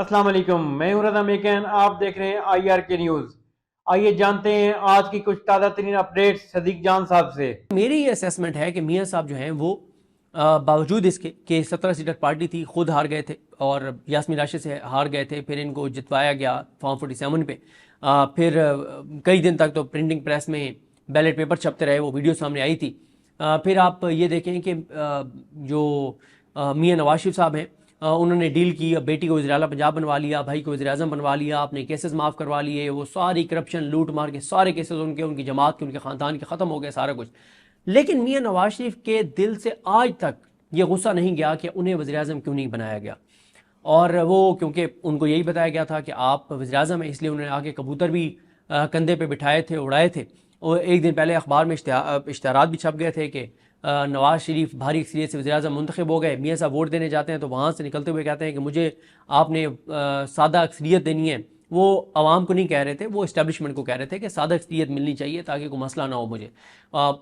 السلام علیکم، میں ہوں رضا میکن، آپ دیکھ رہے ہیں آئی آر کے نیوز۔ آئیے جانتے ہیں آج کی کچھ تازہ ترین اپڈیٹ صدیق جان صاحب سے۔ میری یہ اسیسمنٹ ہے کہ میاں صاحب جو ہیں وہ باوجود اس کے کہ 17 سیٹر پارٹی تھی، خود ہار گئے تھے اور یاسمین راشد سے ہار گئے تھے، پھر ان کو جتوایا گیا فارم 47 پہ، پھر کئی دن تک تو پرنٹنگ پریس میں بیلٹ پیپر چھپتے رہے، وہ ویڈیو سامنے آئی تھی۔ پھر آپ یہ دیکھیں کہ جو میاں نواز شریف صاحب ہیں، انہوں نے ڈیل کی، بیٹی کو وزیر اعلیٰ پنجاب بنوا لیا، بھائی کو وزیر اعظم بنوا لیا، اپنے کیسز معاف کروا لیے، وہ ساری کرپشن لوٹ مار کے سارے کیسز ان کی جماعت کے، ان کے خاندان کے ختم ہو گئے سارا کچھ۔ لیکن میاں نواز شریف کے دل سے آج تک یہ غصہ نہیں گیا کہ انہیں وزیر اعظم کیوں نہیں بنایا گیا، اور وہ کیونکہ ان کو یہی بتایا گیا تھا کہ آپ وزیر اعظم ہیں، اس لیے انہوں نے آگے کبوتر بھی کندھے پہ بٹھائے تھے، اڑائے تھے۔ اور ایک دن پہلے اخبار میں اشتہارات بھی چھپ گئے تھے کہ نواز شریف بھاری اکثریت سے وزیر اعظم منتخب ہو گئے۔ میاں صاحب ووٹ دینے جاتے ہیں تو وہاں سے نکلتے ہوئے کہتے ہیں کہ مجھے آپ نے سادہ اکثریت دینی ہے۔ وہ عوام کو نہیں کہہ رہے تھے، وہ اسٹیبلشمنٹ کو کہہ رہے تھے کہ سادہ اکثریت ملنی چاہیے تاکہ کوئی مسئلہ نہ ہو مجھے۔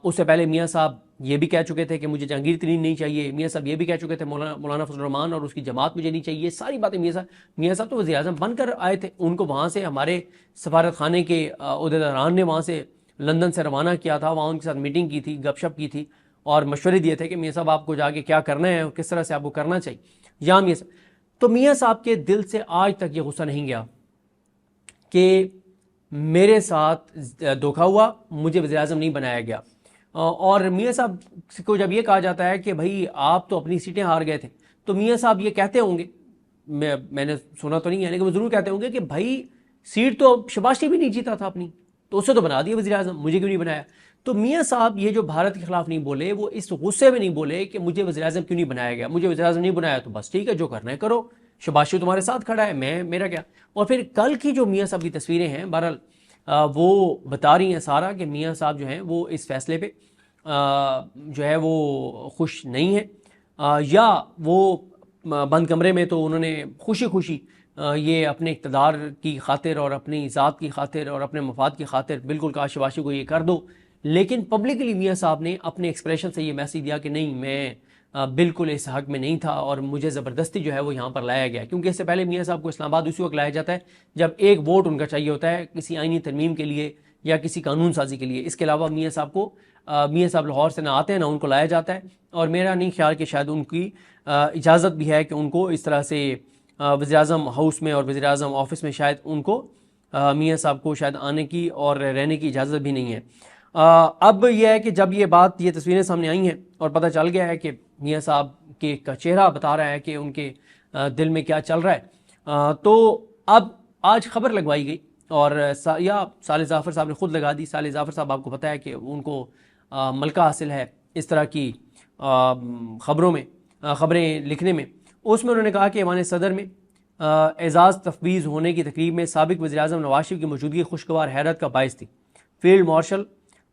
اس سے پہلے میاں صاحب یہ بھی کہہ چکے تھے کہ مجھے جہانگیر ترین نہیں چاہیے، میاں صاحب یہ بھی کہہ چکے تھے مولانا فضل الرحمان اور اس کی جماعت مجھے نہیں چاہیے، ساری باتیں میاں صاحب تو وزیر اعظم بن کر آئے تھے، ان کو وہاں سے ہمارے سفارت خانے کے عہدیداران نے وہاں سے لندن سے روانہ کیا تھا، وہاں ان کے ساتھ میٹنگ کی تھی، گپ شپ کی تھی اور مشورے دیے تھے کہ میاں صاحب آپ کو جا کے کیا کرنا ہے اور کس طرح سے آپ کو کرنا چاہیے۔ یا میاں صاحب تو میاں صاحب کے دل سے آج تک یہ غصہ نہیں گیا کہ میرے ساتھ دھوکا ہوا، مجھے وزیر اعظم نہیں بنایا گیا۔ اور میاں صاحب کو جب یہ کہا جاتا ہے کہ بھائی آپ تو اپنی سیٹیں ہار گئے تھے، تو میاں صاحب یہ کہتے ہوں گے، میں نے سنا تو نہیں ہے لیکن وہ ضرور کہتے ہوں گے کہ بھائی سیٹ تو شہباز شریف بھی نہیں جیتا تھا اپنی، تو اسے تو بنا دیا وزیر اعظم، مجھے کیوں نہیں بنایا؟ تو میاں صاحب یہ جو بھارت کے خلاف نہیں بولے، وہ اس غصے میں نہیں بولے کہ مجھے وزیر اعظم کیوں نہیں بنایا گیا، مجھے وزیر اعظم نہیں بنایا تو بس ٹھیک ہے، جو کرنا ہے کرو، شہباز شریف تمہارے ساتھ کھڑا ہے، میرا کیا۔ اور پھر کل کی جو میاں صاحب کی تصویریں ہیں، بہرحال وہ بتا رہی ہیں سارا کہ میاں صاحب جو ہیں وہ اس فیصلے پہ جو ہے وہ خوش نہیں ہیں، یا وہ بند کمرے میں تو انہوں نے خوشی خوشی یہ اپنے اقتدار کی خاطر اور اپنی ذات کی خاطر اور اپنے مفاد کی خاطر بالکل کہا شہباز شریف کو یہ کر دو، لیکن پبلکلی میاں صاحب نے اپنے ایکسپریشن سے یہ میسیج دیا کہ نہیں، میں بالکل اس حق میں نہیں تھا اور مجھے زبردستی جو ہے وہ یہاں پر لایا گیا، کیونکہ اس سے پہلے میاں صاحب کو اسلام آباد اسی وقت لایا جاتا ہے جب ایک ووٹ ان کا چاہیے ہوتا ہے کسی آئینی ترمیم کے لیے یا کسی قانون سازی کے لیے۔ اس کے علاوہ میاں صاحب لاہور سے نہ آتے ہیں نہ ان کو لایا جاتا ہے، اور میرا نہیں خیال کہ شاید ان کی اجازت بھی ہے کہ ان کو اس طرح سے وزیر اعظم ہاؤس میں اور وزیر اعظم آفس میں شاید ان کو میاں صاحب کو شاید آنے کی اور رہنے کی اجازت بھی نہیں ہے۔ اب یہ ہے کہ جب یہ تصویریں سامنے آئی ہیں اور پتہ چل گیا ہے کہ میاں صاحب کے کا چہرہ بتا رہا ہے کہ ان کے دل میں کیا چل رہا ہے، تو اب آج خبر لگوائی گئی اور یا صالح ظفر صاحب نے خود لگا دی۔ صالح ظفر صاحب آپ کو پتہ ہے کہ ان کو ملکہ حاصل ہے اس طرح کی خبریں لکھنے میں۔ اس میں انہوں نے کہا کہ ایوان صدر میں اعزاز تفویض ہونے کی تقریب میں سابق وزیر اعظم نواز شریف کی موجودگی خوشگوار حیرت کا باعث تھی۔ فیلڈ مارشل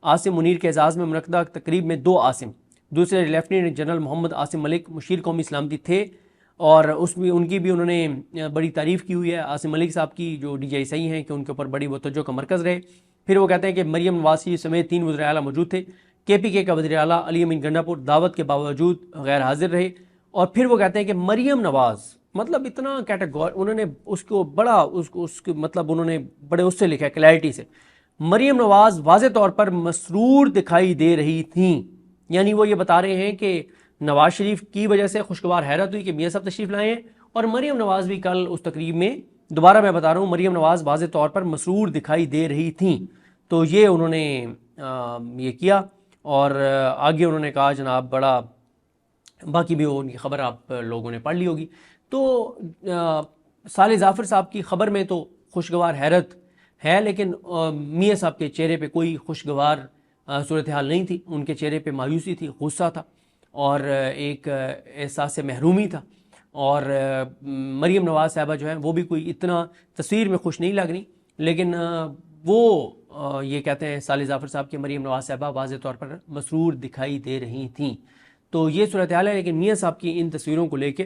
عاصم منیر کے اعزاز میں منعقدہ تقریب میں 2 عاصم، دوسرے لیفٹیننٹ جنرل محمد عاصم ملک مشیر قومی سلامتی تھے، اور اس میں ان کی بھی انہوں نے بڑی تعریف کی ہوئی ہے عاصم ملک صاحب کی، جو ڈی جی آئی صحیح ہیں کہ ان کے اوپر بڑی توجہ کا مرکز رہے۔ پھر وہ کہتے ہیں کہ مریم نواز شریف سمیت 3 وزراء اعلیٰ موجود تھے، کے پی کے کا وزیر اعلیٰ علی امین گنڈا پور دعوت کے باوجود غیر حاضر رہے۔ اور پھر وہ کہتے ہیں کہ مریم نواز، مطلب اتنا کیٹیگور انہوں نے اس کو بڑا اس کو مطلب انہوں نے بڑے اس سے لکھا ہے کلیئرٹی سے، مریم نواز واضح طور پر مسرور دکھائی دے رہی تھیں، یعنی وہ یہ بتا رہے ہیں کہ نواز شریف کی وجہ سے خوشگوار حیرت ہوئی کہ میاں صاحب تشریف لائے ہیں، اور مریم نواز بھی کل اس تقریب میں، دوبارہ میں بتا رہا ہوں، مریم نواز واضح طور پر مسرور دکھائی دے رہی تھیں۔ تو یہ انہوں نے یہ کیا، اور آگے انہوں نے کہا جناب بڑا، باقی بھی ان کی خبر آپ لوگوں نے پڑھ لی ہوگی۔ تو صالح ظفر صاحب کی خبر میں تو خوشگوار حیرت ہے، لیکن میاں صاحب کے چہرے پہ کوئی خوشگوار صورتحال نہیں تھی، ان کے چہرے پہ مایوسی تھی، غصہ تھا اور ایک احساس محرومی تھا۔ اور مریم نواز صاحبہ جو ہیں وہ بھی کوئی اتنا تصویر میں خوش نہیں لگ رہی، لیکن وہ یہ کہتے ہیں صالح ظفر صاحب کہ مریم نواز صاحبہ واضح طور پر مسرور دکھائی دے رہی تھیں۔ تو یہ صورتحال ہے، لیکن میاں صاحب کی ان تصویروں کو لے کے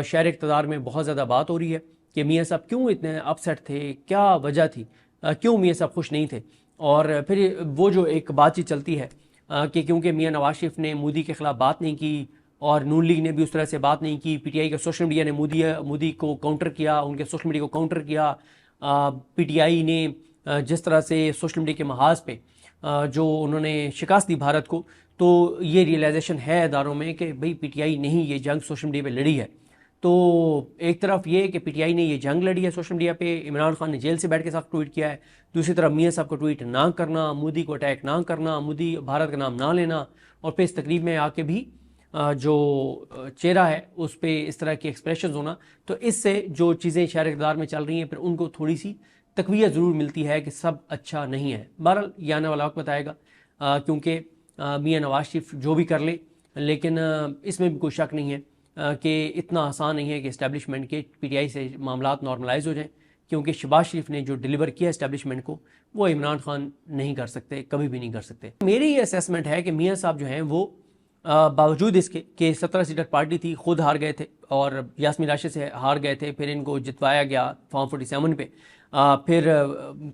شہر اقتدار میں بہت زیادہ بات ہو رہی ہے کہ میاں صاحب کیوں اتنے اپسیٹ تھے، کیا وجہ تھی، کیوں میاں صاحب خوش نہیں تھے۔ اور پھر وہ جو ایک بات چیت چلتی ہے کہ کیونکہ میاں نواز شریف نے مودی کے خلاف بات نہیں کی اور نون لیگ نے بھی اس طرح سے بات نہیں کی. پی ٹی آئی کا سوشل میڈیا نے مودی کو کاؤنٹر کیا, ان کے سوشل میڈیا کو کاؤنٹر کیا. پی ٹی آئی نے جس طرح سے سوشل میڈیا کے محاذ پہ جو انہوں نے شکست دی بھارت کو, تو یہ ریئلائزیشن ہے اداروں میں کہ بھئی پی ٹی آئی نہیں یہ جنگ سوشل میڈیا پہ لڑی ہے. تو ایک طرف یہ کہ پی ٹی آئی نے یہ جنگ لڑی ہے سوشل میڈیا پہ, عمران خان نے جیل سے بیٹھ کے ساتھ ٹویٹ کیا ہے. دوسری طرف میاں صاحب کو ٹویٹ نہ کرنا, مودی کو اٹیک نہ کرنا, مودی بھارت کا نام نہ لینا, اور پھر اس تقریب میں آ کے بھی جو چہرہ ہے اس پہ اس طرح کی ایکسپریشنز ہونا, تو اس سے جو چیزیں شہر اقتدار میں چل رہی ہیں پھر ان کو تھوڑی سی تقویت ضرور ملتی ہے کہ سب اچھا نہیں ہے. بہرحال یہ آنے والا وقت بتائے گا, کیونکہ میاں نواز شریف جو بھی کر لے, لیکن اس میں بھی کوئی شک نہیں ہے کہ اتنا آسان نہیں ہے کہ اسٹیبلشمنٹ کے پی ٹی آئی سے معاملات نارملائز ہو جائیں, کیونکہ شہباز شریف نے جو ڈیلیور کیا اسٹیبلشمنٹ کو وہ عمران خان نہیں کر سکتے, کبھی بھی نہیں کر سکتے. میری یہ اسیسمنٹ ہے کہ میاں صاحب جو ہیں وہ باوجود اس کے کہ 17 سیٹر پارٹی تھی, خود ہار گئے تھے اور یاسمین راشد سے ہار گئے تھے, پھر ان کو جتوایا گیا فارم 47 پہ, پھر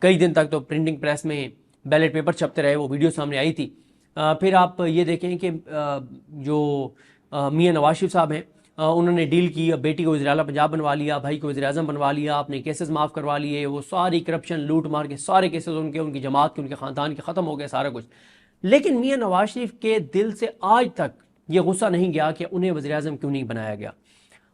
کئی دن تک تو پرنٹنگ پریس میں بیلٹ پیپر چھپتے رہے, وہ ویڈیو سامنے آئی تھی. پھر آپ یہ دیکھیں کہ جو میاں نواز شریف صاحب ہیں انہوں نے ڈیل کی, بیٹی کو وزیر اعلیٰ پنجاب بنوا لیا, بھائی کو وزیر اعظم بنوا لیا, اپنے کیسز معاف کروا لیے, وہ ساری کرپشن لوٹ مار کے سارے کیسز ان کی جماعت کے, ان کے خاندان کے ختم ہو گئے سارا کچھ. لیکن میاں نواز شریف کے دل سے آج تک یہ غصہ نہیں گیا کہ انہیں وزیر اعظم کیوں نہیں بنایا گیا.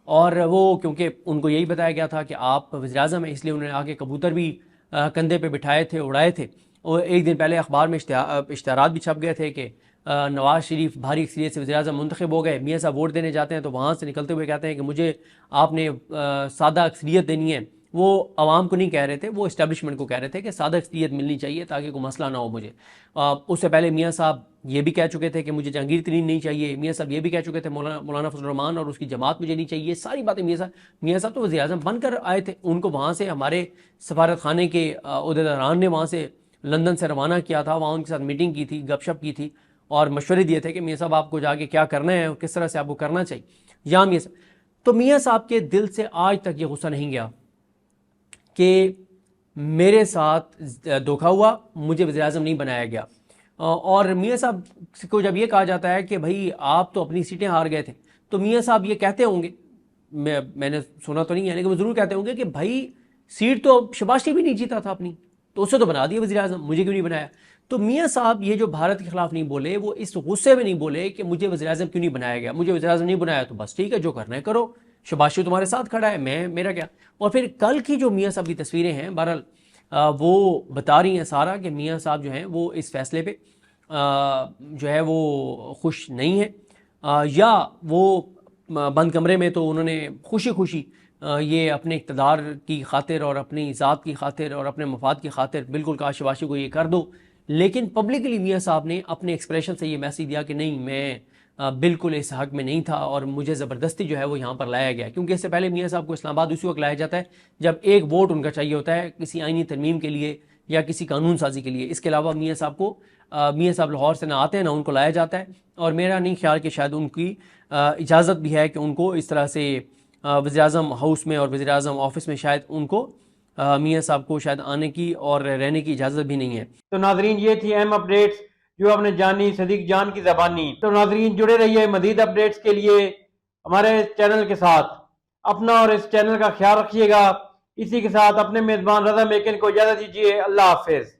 اور وہ کیونکہ ان کو یہی بتایا گیا تھا کہ آپ وزیر اعظم ہیں, اس لیے انہوں نے آگے کبوتر بھی کندھے پہ بٹھائے تھے, اڑائے تھے. اور ایک دن پہلے اخبار میں اشتہارات بھی چھپ گئے تھے کہ نواز شریف بھاری اکثریت سے وزیر اعظم منتخب ہو گئے. میاں صاحب ووٹ دینے جاتے ہیں تو وہاں سے نکلتے ہوئے کہتے ہیں کہ مجھے آپ نے سادہ اکثریت دینی ہے. وہ عوام کو نہیں کہہ رہے تھے, وہ اسٹیبلشمنٹ کو کہہ رہے تھے کہ سادہ اکثریت ملنی چاہیے تاکہ کوئی مسئلہ نہ ہو مجھے. اس سے پہلے میاں صاحب یہ بھی کہہ چکے تھے کہ مجھے جہانگیر ترین نہیں چاہیے. میاں صاحب یہ بھی کہہ چکے تھے مولانا فضل الرحمان اور اس کی جماعت مجھے نہیں چاہیے. ساری باتیں میاں صاحب تو وزیر اعظم بن کر آئے تھے, ان کو وہاں سے ہمارے سفارت خانے کے عہدیداران نے وہاں سے لندن سے روانہ کیا تھا, وہاں ان کے ساتھ میٹنگ کی تھی, گپ شپ کی تھی, اور مشورے دیے تھے کہ میاں صاحب آپ کو جا کے کیا کرنا ہے اور کس طرح سے آپ کو کرنا چاہیے. یا میاں صاحب تو میاں صاحب کے دل سے آج تک یہ غصہ نہیں گیا کہ میرے ساتھ دھوکا ہوا, مجھے وزیر اعظم نہیں بنایا گیا. اور میاں صاحب کو جب یہ کہا جاتا ہے کہ بھائی آپ تو اپنی سیٹیں ہار گئے تھے, تو میاں صاحب یہ کہتے ہوں گے, میں نے سنا تو نہیں ہے لیکن وہ ضرور کہتے ہوں گے کہ بھائی سیٹ تو شہباز شریف بھی نہیں جیتا تھا اپنی, تو اسے تو بنا دیا وزیر اعظم, مجھے کیوں نہیں بنایا. تو میاں صاحب یہ جو بھارت کے خلاف نہیں بولے, وہ اس غصے میں نہیں بولے کہ مجھے وزیر اعظم کیوں نہیں بنایا گیا, مجھے وزیر اعظم نہیں بنایا تو بس ٹھیک ہے جو کرنا ہے کرو, شہباز شریف تمہارے ساتھ کھڑا ہے, میرا کیا. اور پھر کل کی جو میاں صاحب کی تصویریں ہیں بہرحال وہ بتا رہی ہیں سارا کہ میاں صاحب جو ہیں وہ اس فیصلے پہ جو ہے وہ خوش نہیں ہیں, یا وہ بند کمرے میں تو انہوں نے خوشی خوشی یہ اپنے اقتدار کی خاطر اور اپنی ذات کی خاطر اور اپنے مفاد کی خاطر بالکل کہا شہباز شریف کو یہ کر دو. لیکن پبلکلی میاں صاحب نے اپنے ایکسپریشن سے یہ میسیج دیا کہ نہیں, میں بالکل اس حق میں نہیں تھا اور مجھے زبردستی جو ہے وہ یہاں پر لایا گیا. کیونکہ اس سے پہلے میاں صاحب کو اسلام آباد اسی وقت لایا جاتا ہے جب ایک ووٹ ان کا چاہیے ہوتا ہے کسی آئینی ترمیم کے لیے یا کسی قانون سازی کے لیے. اس کے علاوہ میاں صاحب لاہور سے نہ آتے ہیں نہ ان کو لایا جاتا ہے, اور میرا نہیں خیال کہ شاید ان کی اجازت بھی ہے کہ ان کو اس طرح سے وزیر اعظم ہاؤس میں اور وزیر اعظم آفس میں شاید ان کو میاں صاحب کو شاید آنے کی اور رہنے کی اجازت بھی نہیں ہے. تو ناظرین یہ تھی اہم اپڈیٹس جو آپ نے جانی صدیق جان کی زبانی. تو ناظرین جڑے رہیے مزید اپڈیٹس کے لیے ہمارے چینل کے ساتھ. اپنا اور اس چینل کا خیال رکھیے گا. اسی کے ساتھ اپنے میزبان رضا میکن کو اجازت دیجیے. اللہ حافظ.